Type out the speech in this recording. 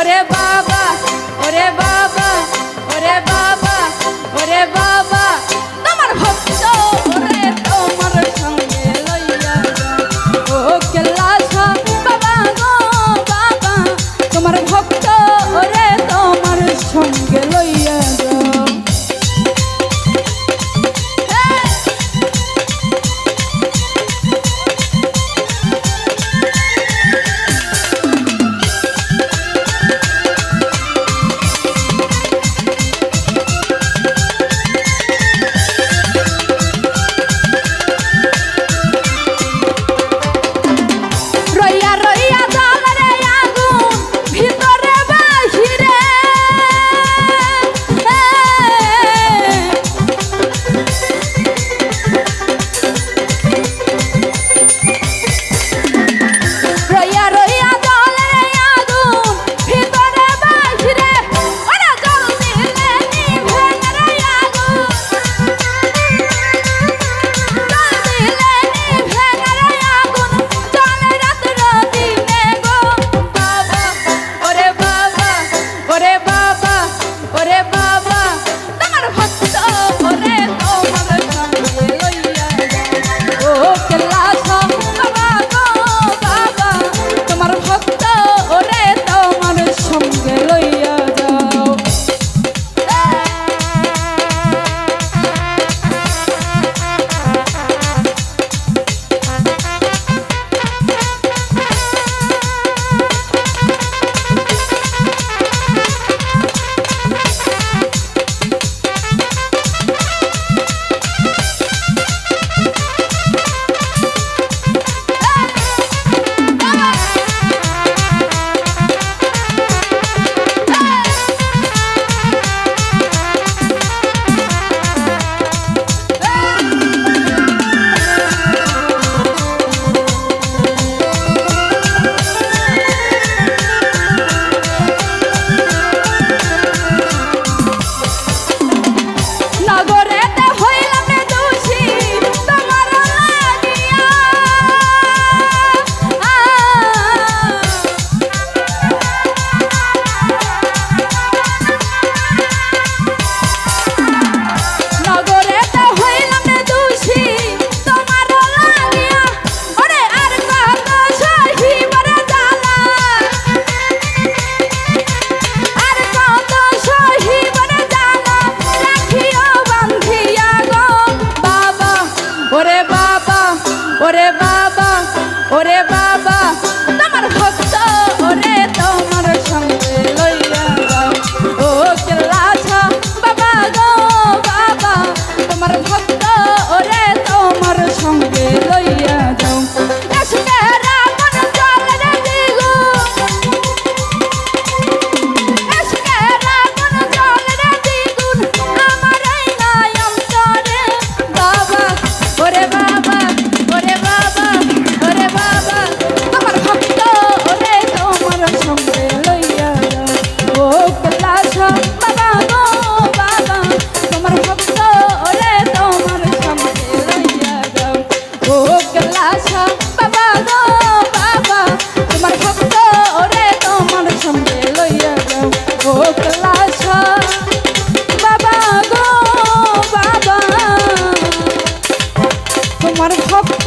ওরে বাবা ওরে বাবা ওরে বাবা ওরে বাবা তোমার ভক্ত ওরে তোমার সঙ্গে লইয়া ও কেল্লাছা বাবা গো বাবা তোমার ভক্ত ওরে তোমার সঙ্গে লইয়া যাও ওরে বাবা ওরে বাবা তোমার ভক্ত ওরে তোমার সঙ্গে লইয়া যাও ও কেল্লাছা বাবা গো বাবা তোমার ভক্ত ওরে তোমার সঙ্গে লইয়া যাও তোমার ভক্ত